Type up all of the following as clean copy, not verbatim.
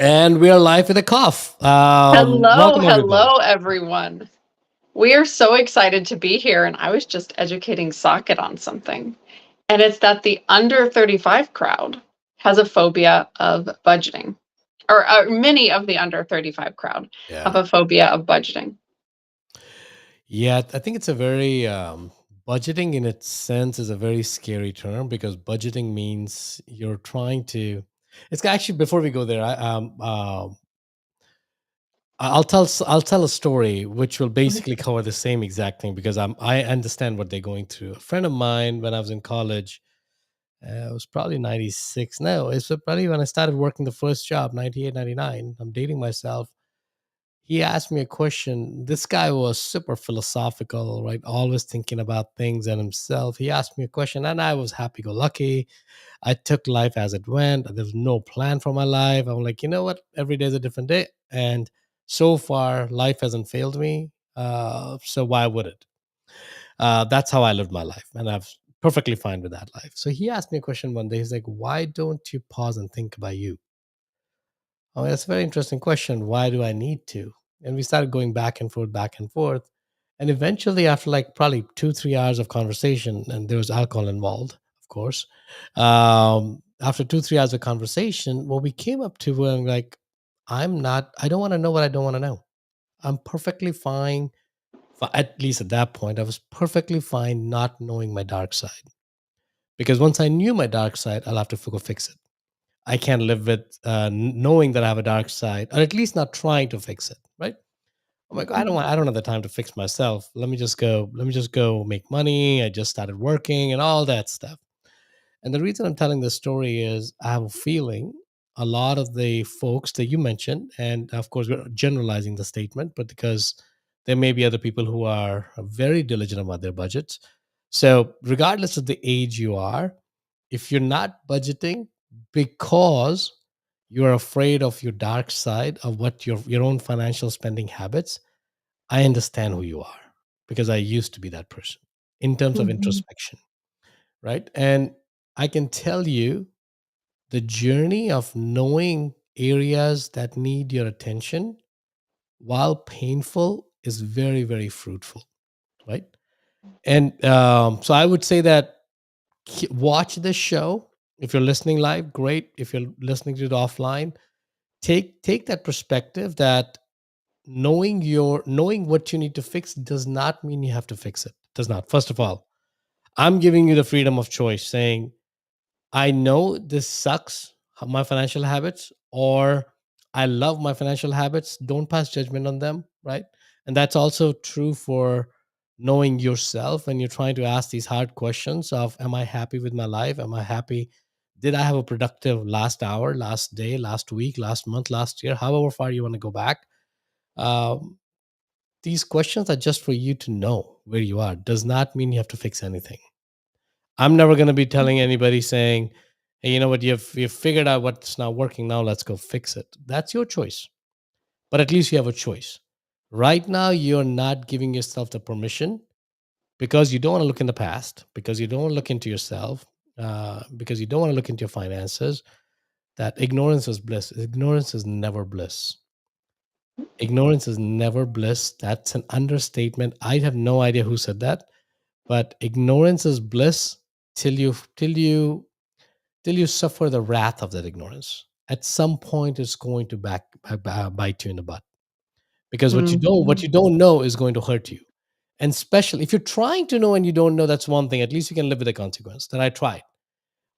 And we are live with a cough. Hello, Welcome, everybody. hello, everyone. We are so excited to be here. And I was just educating Socket on something. And it's that the under 35 crowd has a phobia of budgeting, or many of the under 35 crowd have Yeah. a phobia of budgeting. Yeah, I think it's a very, budgeting in its sense is a very scary term because budgeting means you're trying to, it's actually, before we go there, I'll tell a story which will Okay. basically cover the same exact thing because I understand what they're going through. A friend of mine, when I was in college, it was probably 96. No, it's probably when I started working the first job, 98, 99. I'm dating myself. He asked me a question. This guy was super philosophical, right? Always thinking about things and himself. He asked me a question, and I was happy go lucky. I took life as it went. There was no plan for my life. I'm like, you know what? Every day is a different day. And so far, life hasn't failed me. So why would it? That's how I lived my life. And I've perfectly fine with that life. So he asked me a question one day. He's like, why don't you pause and think about you? Oh, that's a very interesting question. Why do I need to? And we started going back and forth, back and forth. And eventually, after like probably 2, 3 hours of conversation, and there was alcohol involved, of course. After 2, 3 hours of conversation, what we came up to were like, I don't want to know what I don't want to know. I'm perfectly fine. At least at that point, I was perfectly fine not knowing my dark side. Because once I knew my dark side, I'll have to go fix it. I can't live with knowing that I have a dark side, or at least not trying to fix it. Right? I'm like, I don't Mhm. want. I don't have the time to fix myself. Let me just go. Let me just go make money. I just started working and all that stuff. And the reason I'm telling this story is I have a feeling a lot of the folks that you mentioned, and of course we're generalizing the statement, but because there may be other people who are very diligent about their budgets. So regardless of the age you are, if you're not budgeting because you're afraid of your dark side of what your own financial spending habits, I understand who you are because I used to be that person in terms of Mhm. introspection, right? And I can tell you the journey of knowing areas that need your attention, while painful, is very, very fruitful, right? And so I would say that watch this show. If you're listening live, great. If you're listening to it offline, take that perspective that knowing what you need to fix does not mean you have to fix it. Does not. First of all, I'm giving you the freedom of choice, saying I know this sucks, my financial habits, or I love my financial habits. Don't pass judgment on them, right? And that's also true for knowing yourself when you're trying to ask these hard questions of, am I happy with my life? Am I happy? Did I have a productive last hour, last day, last week, last month, last year, however far you want to go back? Um, these questions are just for you to know where you are. Does not mean you have to fix anything. I'm never going to be telling anybody saying, "Hey, you know what? You've figured out what's not working. Now let's go fix it." That's your choice. But at least you have a choice. Right now, you're not giving yourself the permission because you don't want to look in the past, because you don't want to look into yourself, because you don't want to look into your finances. That ignorance is bliss. Ignorance is never bliss. Ignorance is never bliss. That's an understatement. I have no idea who said that, but ignorance is bliss till you suffer the wrath of that ignorance. At some point, it's going to bite you in the butt because what Mhm. you don't know is going to hurt you. And especially if you're trying to know and you don't know, that's one thing. At least you can live with the consequence. That I tried.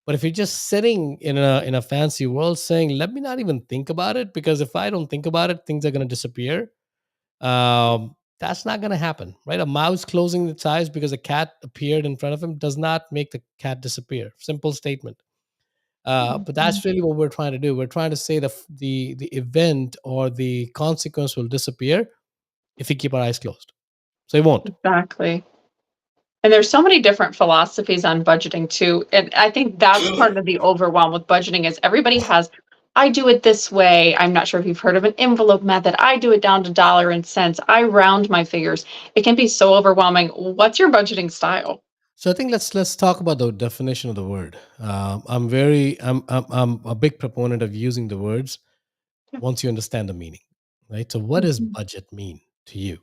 But if you're just sitting in a fancy world saying, "Let me not even think about it," because if I don't think about it, things are going to disappear. That's not going to happen, right? A mouse closing its eyes because a cat appeared in front of him does not make the cat disappear. Simple statement. But Mhm. that's really what we're trying to do. We're trying to say the event or the consequence will disappear if we keep our eyes closed. So it won't. Exactly. And there's so many different philosophies on budgeting too. And I think that's part of the overwhelm with budgeting is everybody has, I do it this way. I'm not sure if you've heard of an envelope method. I do it down to dollar and cents. I round my figures. It can be so overwhelming. What's your budgeting style? So I think let's talk about the definition of the word. I'm a big proponent of using the words. once you understand the meaning, right? So, what does Mhm. budget mean to you?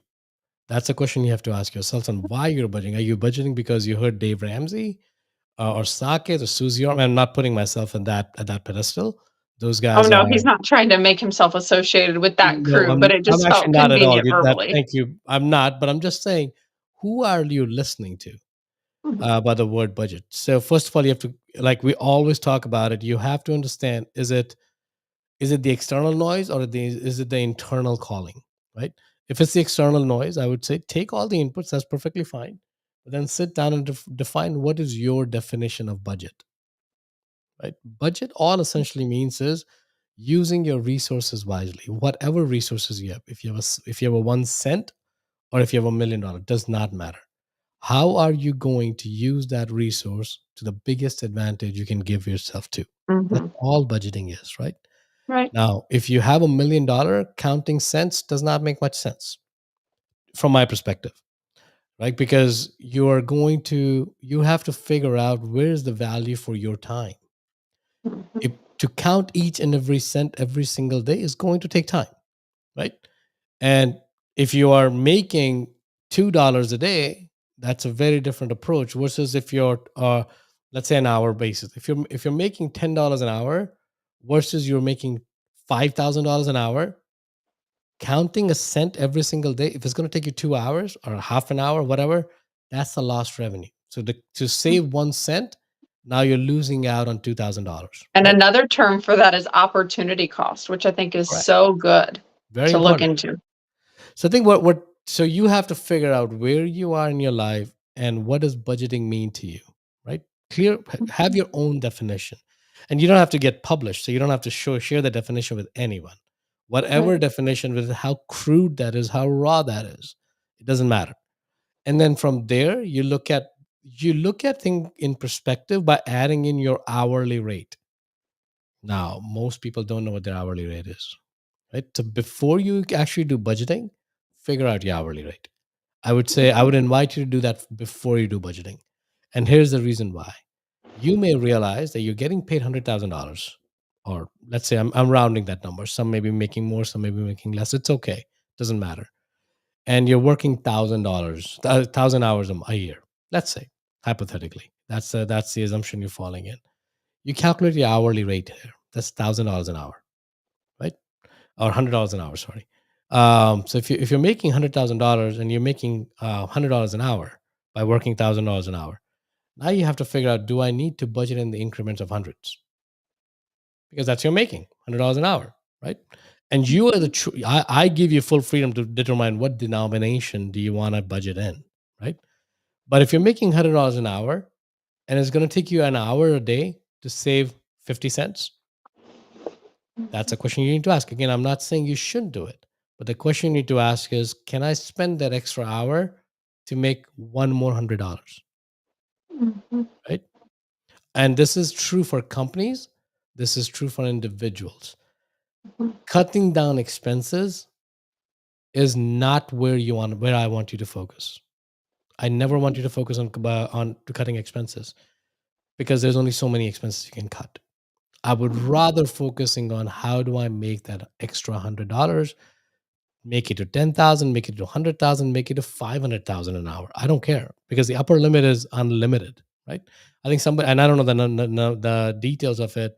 That's a question you have to ask yourself. And why you're budgeting? Are you budgeting because you heard Dave Ramsey or Saket or Susie? I'm not putting myself in that at that pedestal. Those Oh, guys no, are he's not trying to make himself associated with that no. crew, but it I'm just actually felt not at all. convenient verbally. Thank you. I'm not. But I'm just saying, who are you listening to Mhm, by the word budget? So first of all, you have to, like we always talk about it. You have to understand: is it the external noise or is it the internal calling, right? If it's the external noise, I would say take all the inputs, that's perfectly fine, but then sit down and define what is your definition of budget, right? Budget all essentially means is using your resources wisely, whatever resources you have. If you have if you have a 1 cent or if you have $1 million, does not matter. How are you going to use that resource to the biggest advantage you can give yourself to? That's mhm. all budgeting is, right? Right. Now, if you have $1 million, counting cents does not make much sense from my perspective, right? Because you have to figure out where is the value for your time. Mhm, If to count each and every cent every single day is going to take time, right? And if you are making $2 a day, that's a very different approach versus if you're, let's say, an hour basis. If you're making $10 an hour versus you're making $5,000 an hour, counting a cent every single day, if it's going to take you 2 hours or half an hour, whatever, that's a lost revenue. So to mhm. save 1 cent, now you're losing out on $2,000, And right? another term for that is opportunity cost, which I think is Correct. so good Very to look important. into. So I think what so you have to figure out where you are in your life and what does budgeting mean to you, right? Have Mhm. your own definition. And you don't have to get published, so you don't have to share the definition with anyone. Right. Whatever definition, with how crude that is, how raw that is, it doesn't matter. And then from there, you look at thing in perspective by adding in your hourly rate. Now, most people don't know what their hourly rate is, right? So before you actually do budgeting, figure out your hourly rate. I would say I would invite you to do that before you do budgeting. And here's the reason why. You may realize that you're getting paid $100,000, or let's say I'm rounding that number. Some may be making more, some may be making less. It's okay. Doesn't matter. And you're working $1,000, 1,000 hours a year. Let's say, hypothetically. That's the assumption you're falling in. You calculate your hourly rate here. That's $1,000 an hour, right? Or $100 an hour, sorry. So if you're making $100,000 and you're making $100 an hour by working $1,000 an hour, now you have to figure out: do I need to budget in the increments of hundreds? Because that's you're making $100 an hour, right? And you are the Mhm. true. I give you full freedom to determine what denomination do you want to budget in, right? But if you're making $100 an hour and it's going to take you an hour a day to save 50 cents, that's a question you need to ask. Again, I'm not saying you shouldn't do it, but the question you need to ask is, can I spend that extra hour to make one more $100? Mhm. Right? And this is true for companies. This is true for individuals. Mhm. Cutting down expenses is not where I want you to focus. I never want you to focus on to cutting expenses because there's only so many expenses you can cut. I would Mhm. rather focusing on how do I make that extra $100, make it to 10,000, make it to 100,000, make it to 500,000 an hour. I don't care because the upper limit is unlimited, right? I think somebody, and I don't know the details of it,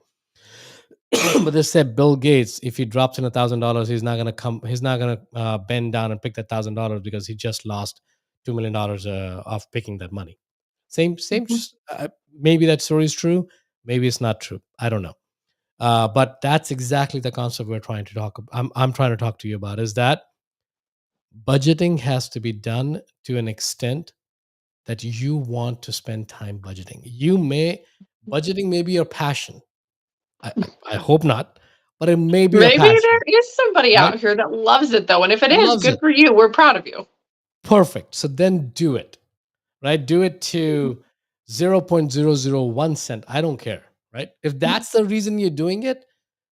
but they said Bill Gates, if he drops in $1,000, he's not gonna bend down and pick that $1,000 because he just lost $2 million of picking that money. Same. Mhm. Maybe that story is true. Maybe it's not true. I don't know. But that's exactly the concept we're trying to talk. I'm trying to talk to you about is that budgeting has to be done to an extent that you want to spend time budgeting. Budgeting may be your passion. I hope not, but it may be your Maybe passion, there is somebody right? out here that loves it though, and if it is, Loves good it. for you. We're proud of you. Perfect. So then do it, right? Do it Mhm. to 0.001 cent. I don't care, right? If Mhm. that's the reason you're doing it,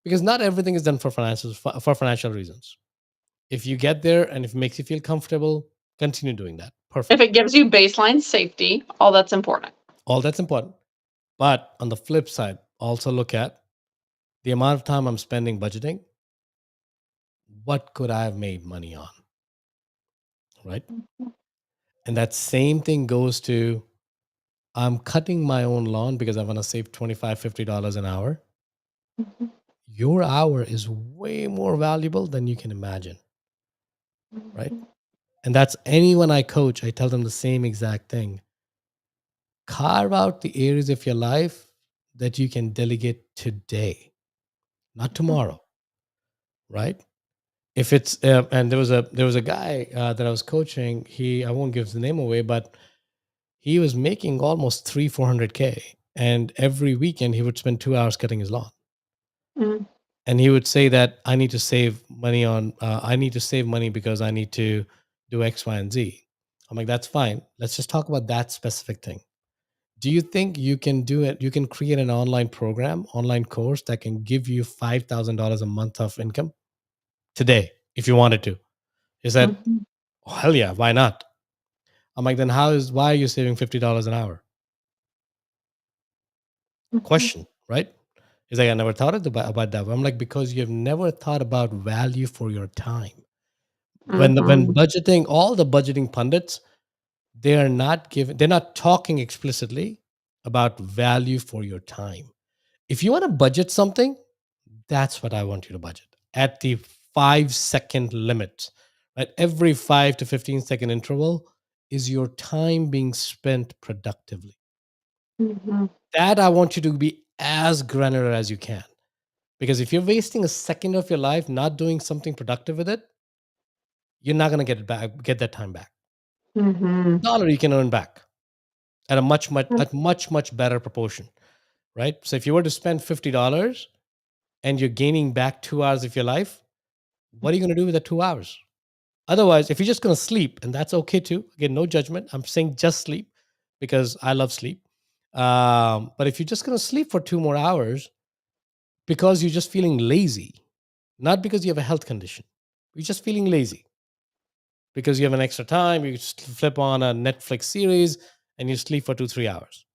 because not everything is done for financial reasons. If you get there and if it makes you feel comfortable, continue doing that. If Perfect. it gives you baseline safety, all that's important. All that's important. But on the flip side, also look at the amount of time I'm spending budgeting what could I have made money on, right? Mhm, And that same thing goes to, I'm cutting my own lawn because I want to save 25, $50 an hour. mhm, Your hour is way more valuable than you can imagine, right? mhm, And that's anyone I coach, I tell them the same exact thing. Carve out the areas of your life that you can delegate today, not tomorrow, right? If it's and there was a guy that I was coaching. I won't give the name away, but he was making almost 300-400K, and every weekend he would spend 2 hours cutting his lawn. mhm, And he would say that I need to save money on I need to save money because I need to do X, Y, and Z. I'm like, that's fine. Let's just talk about that specific thing. Do you think you can do it? You can create an online course that can give you $5,000 a month of income today if you wanted to? Is that, mhm, oh, hell yeah, why not? I'm like, then why are you saving $50 an hour? mhm, Question, right? He's like, I never thought about that. I'm like, because you have never thought about value for your time. When mhm, budgeting, all the budgeting pundits, they're not talking explicitly about value for your time. If you want to budget something, that's what I want you to budget at the 5-second limit. Right? Every 5 to 15 second interval is your time being spent productively. mhm, That I want you to be as granular as you can. Because if you're wasting a second of your life not doing something productive with it, you're not gonna get that time back. mhm, Dollar you can earn back at a much better proportion, right? So if you were to spend $50 and you're gaining back 2 hours of your life, what are you gonna do with that 2 hours? Otherwise, if you're just gonna sleep, and that's okay too. Again, no judgment. I'm saying just sleep because I love sleep. But if you're just gonna sleep for 2 more hours because you're just feeling lazy, not because you have a health condition, you're just feeling lazy because you have an extra time, you just flip on a Netflix series and you sleep for 2, 3 hours.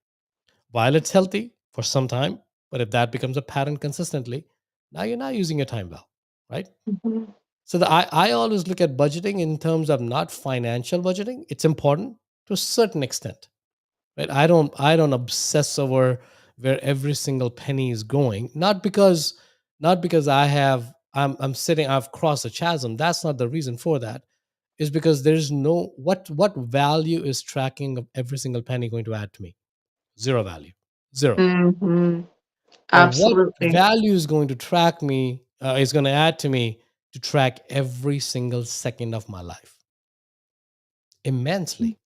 While it's healthy for some time, but if that becomes a pattern consistently, now you're not using your time well, right? mhm, So I always look at budgeting in terms of not financial budgeting. It's important to a certain extent, right? I don't obsess over where every single penny is going. Not because I'm sitting, I've crossed a chasm. That's not the reason for that. Is because there's no what value is tracking of every single penny going to add to me? Zero value. Zero. mhm. But what Absolutely. value is going to track me, is going to add to me to track every single second of my life? Immensely.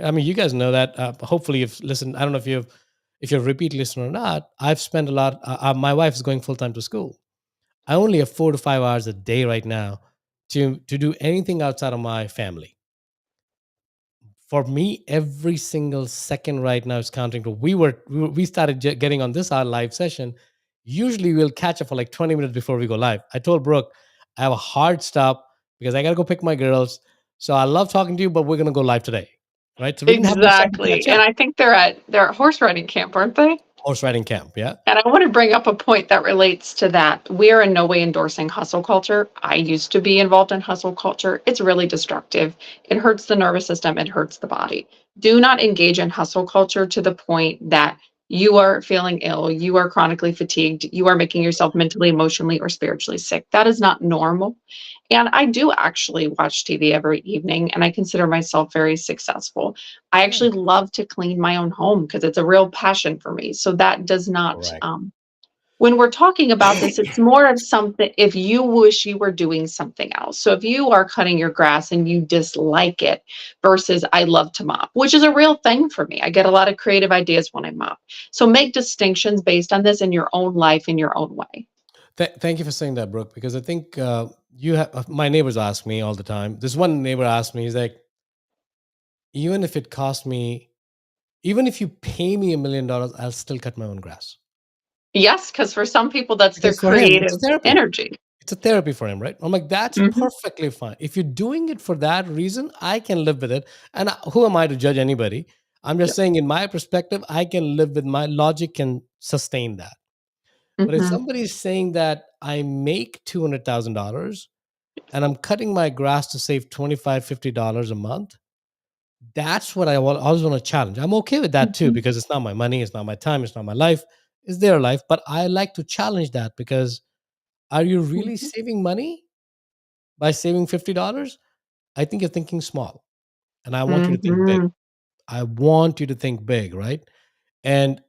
I mean, you guys know that. Hopefully, you've listened. I don't know if you're a repeat listener or not. I've spent a lot. My wife is going full time to school. I only have 4 to 5 hours a day right now to do anything outside of my family. For me, every single second right now is counting. We started getting on this our live session. Usually, we'll catch up for like 20 minutes before we go live. I told Brooke I have a hard stop because I got to go pick my girls. So I love talking to you, but we're gonna go live today, right? So we didn't have much time to Exactly, catch and up. I think they're at horse riding camp, aren't they? Horse riding camp, yeah. And I want to bring up a point that relates to that. We are in no way endorsing hustle culture. I used to be involved in hustle culture. It's really destructive. It hurts the nervous system, it hurts the body. Do not engage in hustle culture to the point that you are feeling ill, you are chronically fatigued, you are making yourself mentally, emotionally, or spiritually sick. That is not normal. And I do actually watch TV every evening, and I consider myself very successful. I Yeah, actually love to clean my own home because it's a real passion for me. So that does not, correct. when we're talking about this, it's more of something if you wish you were doing something else. So if you are cutting your grass and you dislike it versus I love to mop, which is a real thing for me. I get a lot of creative ideas when I mop. So make distinctions based on this in your own life in your own way. Thank you for saying that, Brooke, because I think you have my neighbors ask me all the time. This one neighbor asked me, he's like, even if it cost me, even if you pay me $1 million, I'll still cut my own grass. Yes, because for some people that's their Because for him, it's a creative therapy. energy. It's a therapy for him, right? I'm like, that's Mhm. perfectly fine. If you're doing it for that reason, I can live with it. And who am I to judge anybody? I'm just Yep. saying, in my perspective, I can live with my logic can sustain that. But if Mhm. somebody is saying that I make $200,000 and I'm cutting my grass to save 25, $50 a month, that's what I always want to challenge. I'm okay with that too, Mhm, because it's not my money, it's not my time, it's not my life, it's their life. But I like to challenge that because are you really mhm, saving money by saving $50? I think you're thinking small, and I want you to think big. mhm. I want you to think big, right? And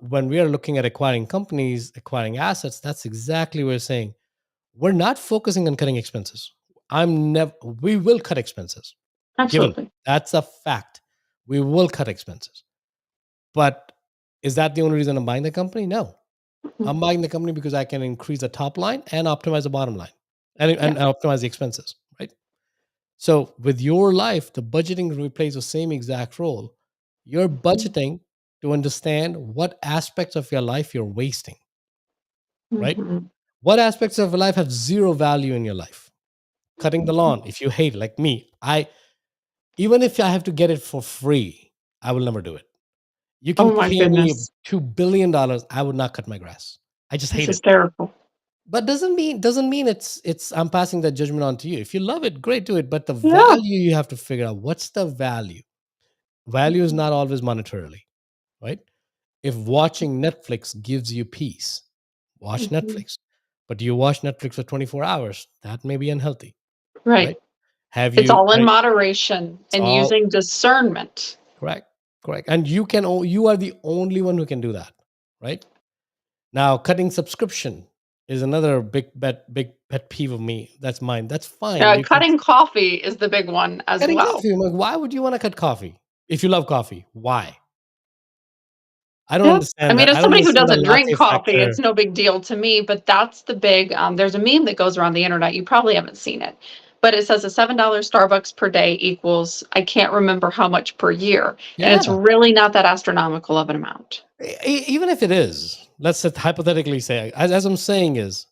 when we are looking at acquiring companies, acquiring assets, that's exactly what we're saying. We're not focusing on cutting expenses. I'm never. We will cut expenses. Given Absolutely. that's a fact, we will cut expenses. But is that the only reason I'm buying the company? No, Mhm. I'm buying the company because I can increase the top line and optimize the bottom line, Yeah. and optimize the expenses. Right. So with your life, the budgeting plays the same exact role. You're Mhm, budgeting to understand what aspects of your life you're wasting, right? mhm. What aspects of your life have zero value in your life? Cutting the lawn, if you hate it, like me, I even if I have to get it for free, I will never do it. You can Oh my pay me goodness. $2 billion, I would not cut my grass. I just That's hate it. hysterical. But doesn't mean it's I'm passing that judgment on to you. If you love it, great, do it. But the Yeah. value you have to figure out, what's the value? Value is Mhm, not always monetarily, right? If watching Netflix gives you peace, watch mhm. Netflix. But you watch Netflix for 24 hours, that may be unhealthy, Right. right? Have It's you all in right? moderation It's and all using discernment. correct, correct. And you are the only one who can do that, right? Now, cutting subscription is another big pet peeve of me. That's mine. That's fine. You can Cutting coffee is the big one as cutting well. coffee. I'm like, why would you want to cut coffee if you love coffee? Why? I don't Yeah. I understand mean, that. as I don't somebody who understand the doesn't drink latte coffee, factor. it's no big deal to me, but that's the big there's a meme that goes around the internet. You probably haven't seen it. But it says a $7 Starbucks per day equals I can't remember how much per year, and it's Yeah. really not that astronomical of an amount. Even if it is, let's just hypothetically say, as I'm saying, is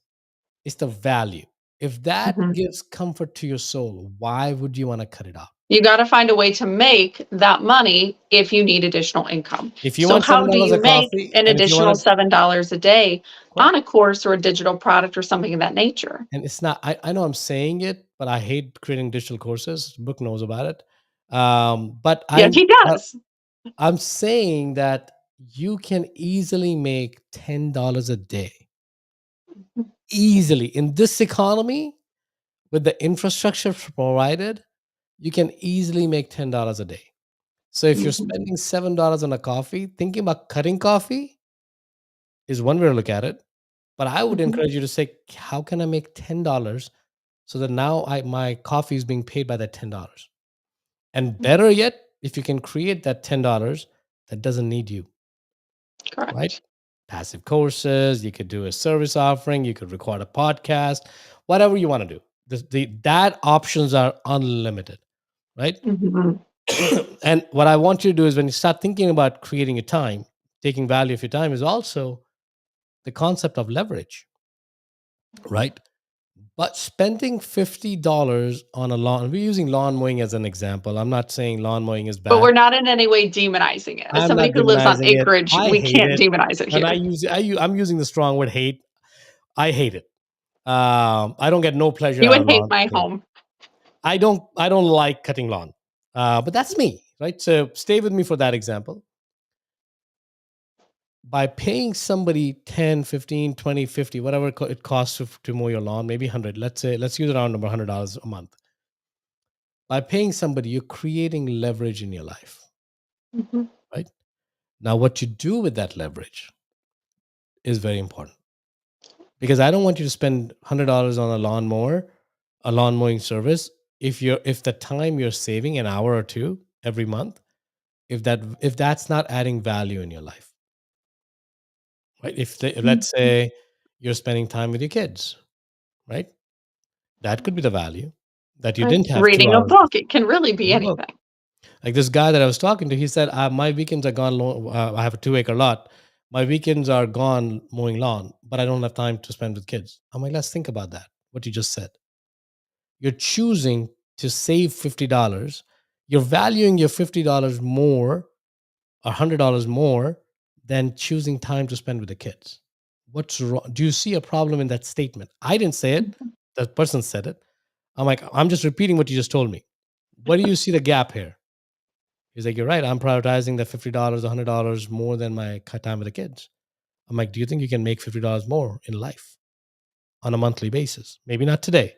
it's the value. If that Mhm. gives comfort to your soul, why would you want to cut it off? You gotta find a way to make that money if you need additional income. If you So want how do $7 you a make coffee, an and if you additional want to $7 a day on correct, a course or a digital product or something of that nature? and it's not. I know I'm saying it, but I hate creating digital courses. Book knows about it. But Yeah, he does. I'm saying that you can easily make $10 a day, easily in this economy with the infrastructure provided. You can easily make $10 a day. So if you're Mhm, spending $7 on a coffee, thinking about cutting coffee is one way to look at it. But I would mhm, encourage you to say, how can I make $10 so that now my coffee is being paid by that $10? And mhm. better yet, if you can create that $10 that doesn't need you, right? Correct. Passive courses, you could do a service offering, you could record a podcast, whatever you want to do. That options are unlimited, right? Mhm. And what I want you to do is when you start thinking about creating your time, taking value of your time is also the concept of leverage, right? But spending $50 on a lawn, we're using lawn mowing as an example. I'm not saying lawn mowing is But bad. we're not in any way demonizing it. As I'm somebody not who lives on demonizing it. acreage, I we hate can't it. demonize it And here. I'm using the strong word hate. I hate it. I don't get no pleasure You out would of hate lawn my cutting. home. I don't like cutting lawn. But that's me, right? So stay with me for that example. By paying somebody 10, 15, 20, 50, whatever it costs to mow your lawn, maybe 100, let's use around number $100 a month. By paying somebody, you're creating leverage in your life, Mhm. right? Now, what you do with that leverage is very important, because I don't want you to spend $100 on a lawn mowing service, if the time you're saving an hour or two every month, if that's not adding value in your life, right? Let's Mhm. say you're spending time with your kids, right? That could be the value that you Right. didn't have 2 Reading a hours book, it can really be in the book. anything. Like this guy that I was talking to, he said, "My weekends are gone. I have a 2 acre lot. My weekends are gone mowing lawn, but I don't have time to spend with kids." I'm like, let's think about that. What you just said. You're choosing to save $50. You're valuing your $50 more, or $100 more, than choosing time to spend with the kids. What's wrong? Do you see a problem in that statement? I didn't say it. Mhm. That person said it. I'm like, I'm just repeating what you just told me. What do you see the gap here? He's like, you're right. I'm prioritizing the $50, $100 more than my time with the kids. I'm like, do you think you can make $50 more in life on a monthly basis? Maybe not today,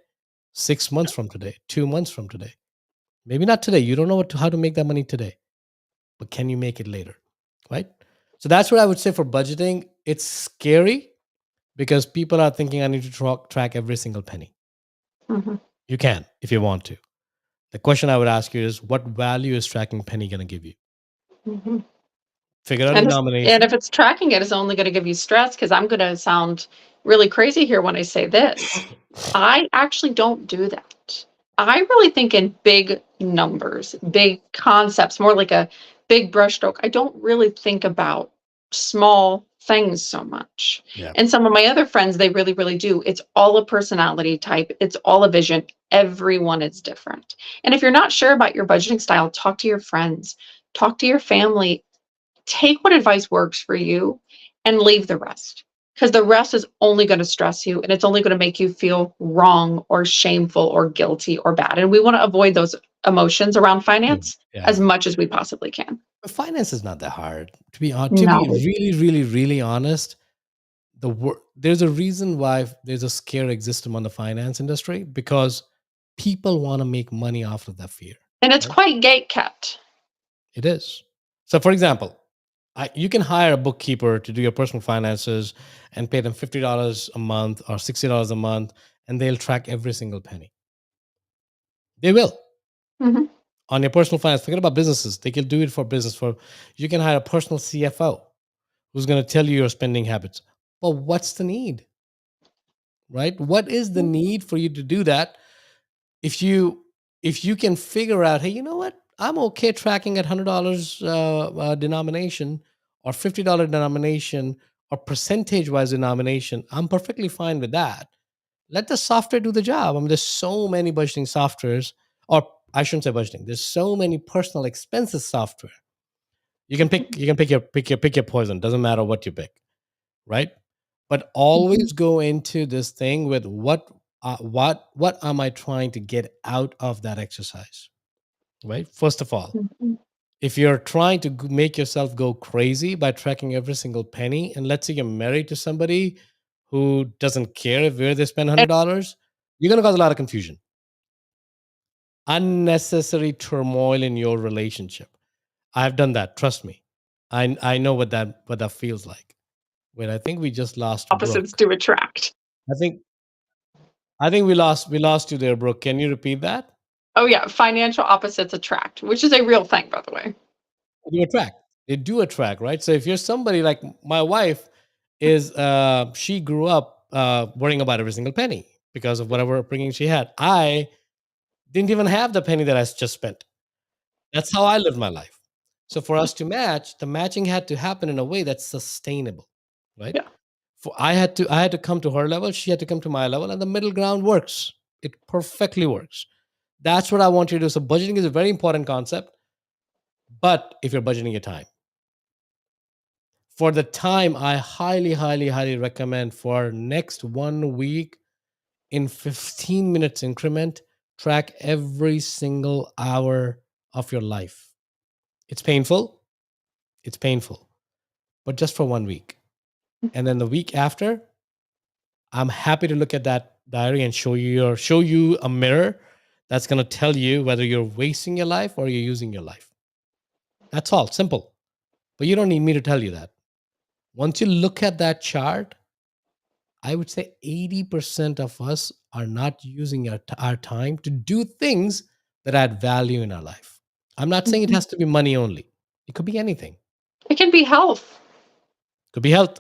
6 months from today, 2 months from today. Maybe not today. You don't know how to make that money today, but can you make it later? Right. So that's what I would say for budgeting. It's scary because people are thinking I need to track every single penny. Mhm, You can if you want to. The question I would ask you is what value is tracking penny going to give you? mhm. Figure out a And denomination. if it's tracking it, it's only gonna give you stress. Because 'cause I'm gonna sound really crazy here when I say this. I actually don't do that. I really think in big numbers, big concepts, more like a big brushstroke. I don't really think about small things so much. Yeah. And some of my other friends, they really, really do. It's all a personality type, it's all a vision. Everyone is different. And if you're not sure about your budgeting style, talk to your friends, talk to your family, take what advice works for you and leave the rest. Because the rest is only going to stress you and it's only going to make you feel wrong or shameful or guilty or bad. And we want to avoid those emotions around Yeah. finance Yeah. as much as we possibly can. Finance is not that hard. To be No. really, really, really honest, there's a reason why there's a scare exists among the finance industry because people want to make money off of that fear. And it's Right? quite gate kept. It is. So, for example, you can hire a bookkeeper to do your personal finances and pay them $50 a month or $60 a month, and they'll track every single penny. They will Mhm. on your personal finance. Forget about businesses; they can do it for business. For you can hire a personal CFO who's going to tell you your spending habits. But what's the need, right? What is the need for you to do that? If you can figure out, hey, you know what, I'm okay tracking at $100 denomination or $50 denomination or percentage wise denomination, I'm perfectly fine with that. Let the software do the job. I mean, there's so many budgeting softwares, or I shouldn't say budgeting, there's so many personal expenses software. You can pick your poison. Doesn't matter what you pick, right? But Mhm. always go into this thing with what am I trying to get out of that exercise, right? First of all, Mhm. if you're trying to make yourself go crazy by tracking every single penny, and let's say you're married to somebody who doesn't care if where they spend And $100, you're going to cause a lot of confusion, unnecessary turmoil in your relationship. I've done that. Trust me. I know what that feels like. Wait, I think we just lost opposites Brooke. do attract. I think I think we lost you there, Brooke. Can you repeat that? Oh, yeah. Financial opposites attract, which is a real thing, by the way. They attract. They do attract, right? So if you're somebody like my wife is, she grew up worrying about every single penny because of whatever upbringing she had. I didn't even have the penny that I just spent. That's how I lived my life. So for us to match, the matching had to happen in a way that's sustainable, right? Yeah. For I had to come to her level, she had to come to my level, and the middle ground works. It perfectly works. That's what I want you to do. So budgeting is a very important concept, but if you're budgeting your time, for the time, I highly, highly, highly recommend for next 1 week in 15 minutes increment, track every single hour of your life. It's painful. It's painful, but just for 1 week. And then the week after, I'm happy to look at that diary and show you a mirror that's going to tell you whether you're wasting your life or you're using your life. That's all, simple. But you don't need me to tell you that. Once you look at that chart, I would say 80% of us are not using our time to do things that add value in our life. I'm not saying it Mhm. has to be money only. It could be anything. It It can be health. could be health.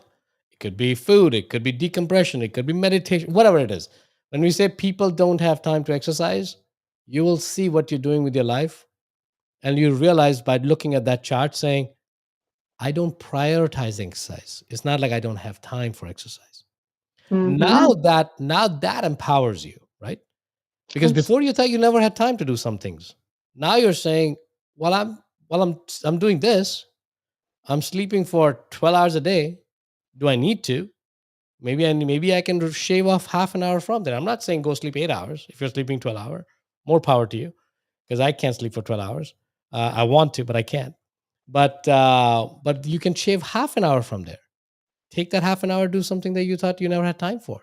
It could be food. It could be decompression. It could be meditation, whatever it is. When we say people don't have time to exercise, you will see what you're doing with your life. And you realize by looking at that chart saying, I don't prioritize exercise. It's not like I don't have time for exercise. Now Mhm. that now that empowers you, right? Because Yes. before you thought you never had time to do some things. Now you're saying, well, I'm doing this. I'm sleeping for 12 hours a day. Do I need to? Maybe I can shave off half an hour from there. I'm not saying go sleep 8 hours. If you're sleeping 12 hour, more power to you, because I can't sleep for 12 hours. I want to, but I can't. But you can shave half an hour from there. Take that half an hour, do something that you thought you never had time for.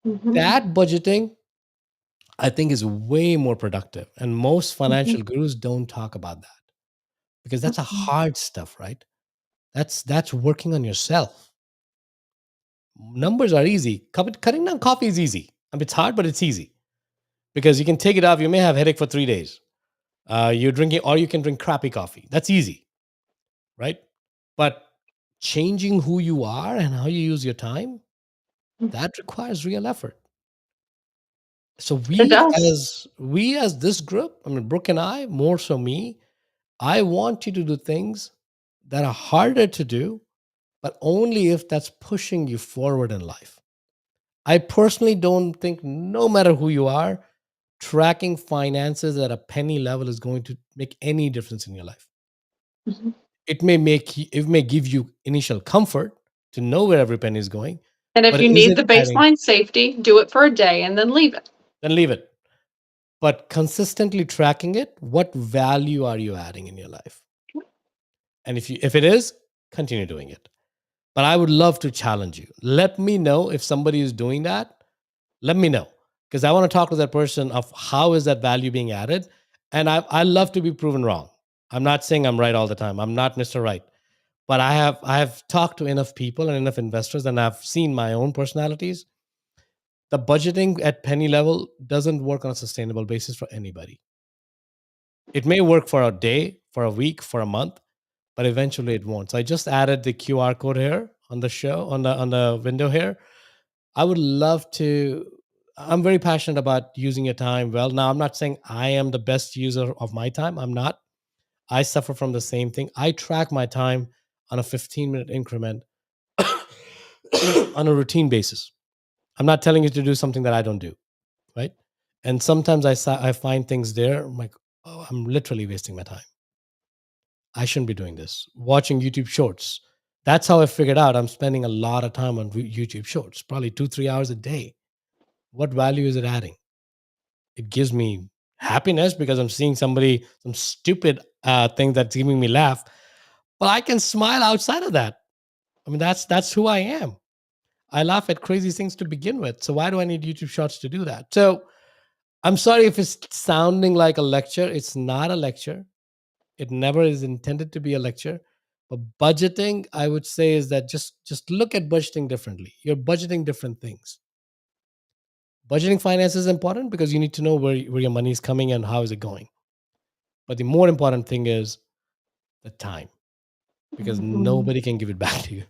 Mhm, That budgeting, I think, is way more productive. And most mhm, financial gurus don't talk about that, because that's a mhm. hard stuff, right? That's working on yourself. Numbers are easy. Cutting down coffee is easy. I mean, it's hard, but it's easy because you can take it off. You may have headache for 3 days. You're drinking, or you can drink crappy coffee. That's easy, right? But changing who you are and how you use your time, that requires real effort. So It does. we as this group, I mean, Brooke and I, more so me, I want you to do things that are harder to do, but only if that's pushing you forward in life. I personally don't think, no matter who you are, tracking finances at a penny level is going to make any difference in your life. Mhm. It may give you initial comfort to know where every penny is going, And if but you is need it the adding? baseline safety, do it for a day and then leave it. Then leave it. But consistently tracking it, what value are you adding in your life? And if it is, continue doing it. But I would love to challenge you. Let me know if somebody is doing that. Let me know, because I want to talk to that person of how is that value being added. And I love to be proven wrong. I'm not saying I'm right all the time. I'm not Mr. Right. But I have talked to enough people and enough investors, and I've seen my own personalities. The budgeting at penny level doesn't work on a sustainable basis for anybody. It may work for a day, for a week, for a month, but eventually it won't. So I just added the QR code here on the show, on the window here. I would love to. I'm very passionate about using your time well. Now, I'm not saying I am the best user of my time. I'm not. I suffer from the same thing. I track my time on a 15-minute increment on a routine basis. I'm not telling you to do something that I don't do, right? And sometimes I find things there. I'm like, oh, I'm literally wasting my time. I shouldn't be doing this. Watching YouTube shorts. That's how I figured out I'm spending a lot of time on YouTube shorts, probably 2, 3 hours a day. What value is it adding? It gives me happiness because I'm seeing some stupid thing that's giving me laugh, but I can smile outside of that. I mean, that's who I am. I laugh at crazy things to begin with. So why do I need YouTube shorts to do that? So I'm sorry if it's sounding like a lecture. It's not a lecture. It never is intended to be a lecture. But budgeting, I would say, is that just look at budgeting differently. You're budgeting different things. Budgeting finance is important because you need to know where your money is coming and how is it going. But the more important thing is the time, because Mhm. nobody can give it back to you.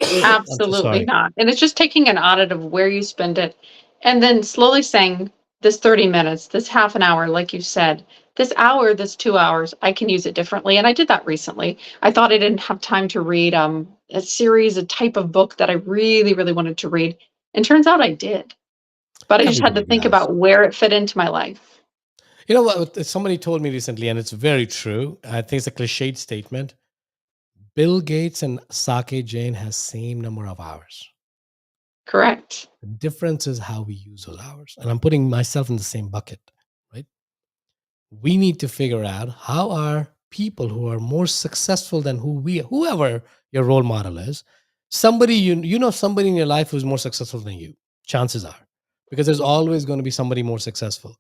I'm so Absolutely sorry. not. And it's just taking an audit of where you spend it and then slowly saying, this 30 minutes, this half an hour, like you said, this hour, this 2 hours, I can use it differently. And I did that recently. I thought I didn't have time to read a series, a type of book that I really, really wanted to read. And turns out I did. But I just had to Everybody think does. about where it fit into my life. You know what? Somebody told me recently, and it's very true. I think it's a cliched statement. Bill Gates and Sake Jain has same number of hours. Correct. The difference is how we use those hours. And I'm putting myself in the same bucket, right? We need to figure out how are people who are more successful than whoever your role model is, somebody you know somebody in your life who's more successful than you. Chances are, because there's always going to be somebody more successful.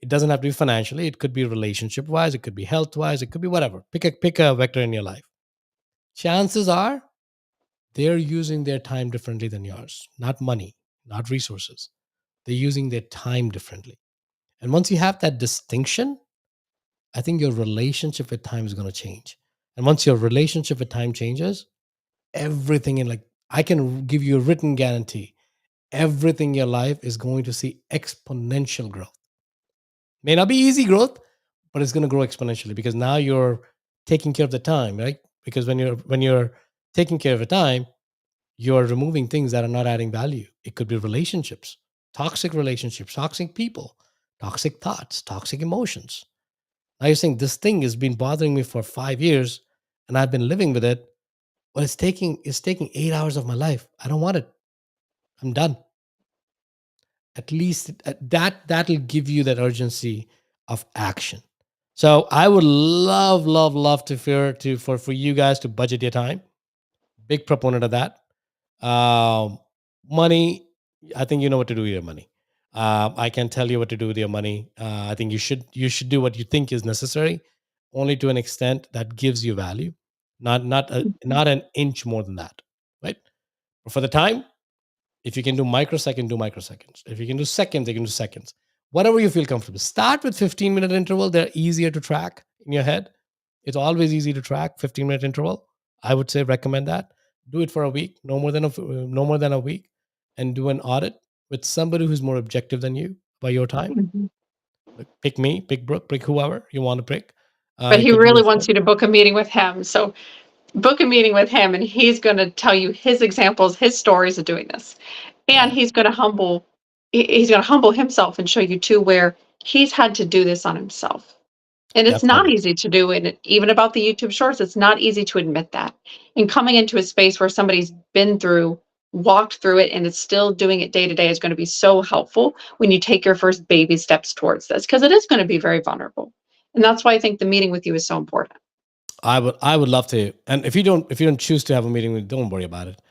It doesn't have to be financially. It could be relationship wise. It could be health wise. It could be whatever. Pick a vector in your life. Chances are they're using their time differently than yours. Not money, not resources. They're using their time differently. And once you have that distinction, I think your relationship with time is going to change. And once your relationship with time changes, everything in, like, I can give you a written guarantee, everything in your life is going to see exponential growth. May not be easy growth, but it's going to grow exponentially because now you're taking care of the time, right? Because when you're taking care of the time, you're removing things that are not adding value. It could be relationships, toxic people, toxic thoughts, toxic emotions. Now you're saying this thing has been bothering me for 5 years and I've been living with it. Well, it's taking 8 hours of my life. I don't want it. I'm done. At least that'll give you that urgency of action. So I would love to for you guys to budget your time. Big proponent of that. Um, Money, I think you know what to do with your money. I can tell you what to do with your money. I think you should do what you think is necessary, only to an extent that gives you value, Mhm. not an inch more than that, right? For the time, if you can do microsecond, do microseconds. If you can do seconds, you can do seconds. Whatever you feel comfortable. Start with 15-minute interval. They're easier to track in your head. It's always easy to track 15-minute interval. I would say recommend that. Do it for a week, no more than a week, and do an audit with somebody who's more objective than you by your time. Mhm. Like, pick me, pick Brooke, pick whoever you want to pick. But It he could be really your wants friend. you to book a meeting with him. So book a meeting with him and he's going to tell you his examples, his stories of doing this. And Yeah, he's going to humble himself and show you too where he's had to do this on himself. And it's not definitely. easy to do. And even about the YouTube shorts, it's not easy to admit that. And coming into a space where somebody's been through, walked through it, and is still doing it day to day is going to be so helpful when you take your first baby steps towards this, because it is going to be very vulnerable. And that's why I think the meeting with you is so important. I would love to. And if you don't choose to have a meeting with, don't worry about it.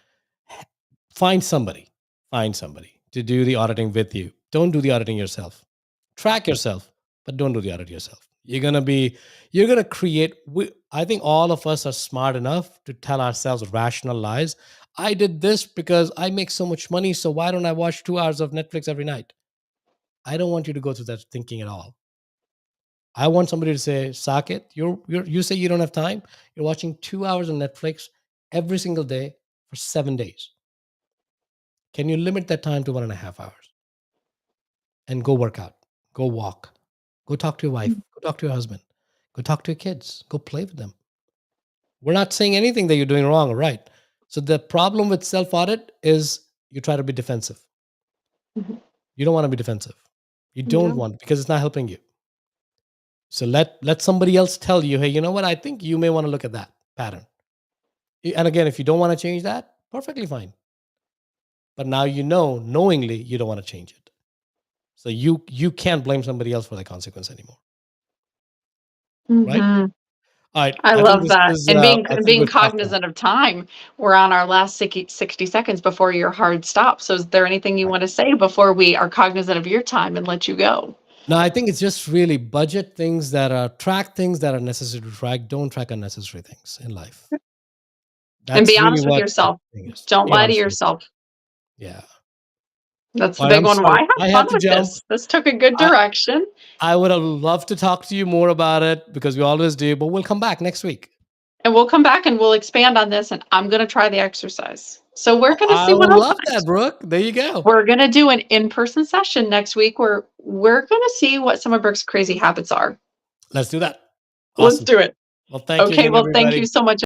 Find somebody, find somebody to do the auditing with you. Don't do the auditing yourself. Track yourself, but don't do the audit yourself. You're going to create, I think all of us are smart enough to tell ourselves rational lies. I did this because I make so much money. So why don't I watch 2 hours of Netflix every night? I don't want you to go through that thinking at all. I want somebody to say, Saket, you say you don't have time. You're watching 2 hours on Netflix every single day for 7 days. Can you limit that time to 1.5 hours and go work out, go walk, go talk to your wife, go talk to your husband, go talk to your kids, go play with them. We're not saying anything that you're doing wrong or right. So the problem with self audit is you try to be defensive. Mhm. You don't want to be defensive. You don't Yeah. want, because it's not helping you. So let somebody else tell you, hey, you know what? I think you may want to look at that pattern. And again, if you don't want to change that, perfectly fine. But now you know knowingly you don't want to change it. So you can't blame somebody else for the consequence anymore, right? Mhm. All right. I I think love this that. is. And being I think being we've talked a lot. cognizant of time. We're on our last 60 seconds before your hard stop. So is there anything you Right. want to say before we are cognizant of your time and let you go? No, I think it's just really budget things that are track things that are necessary to track. Don't track unnecessary things in life. And That's be really honest with what the yourself. thing is. Don't Be lie to honest with yourself. yourself. Yeah. That's the All right. big I'm one. Why sorry. have I fun have to with jump. this? This took a good I direction. I would have loved to talk to you more about it because we always do, but we'll come back next week. And we'll come back and we'll expand on this. And I'm going to try the exercise. So we're going to I see would what I love find. that, Brooke. There you go. We're going to do an in person session next week where we're going to see what some of Brooke's crazy habits are. Let's do that. Let's Awesome. do it. Well, thank you Okay. again, Well, thank everybody. you so much.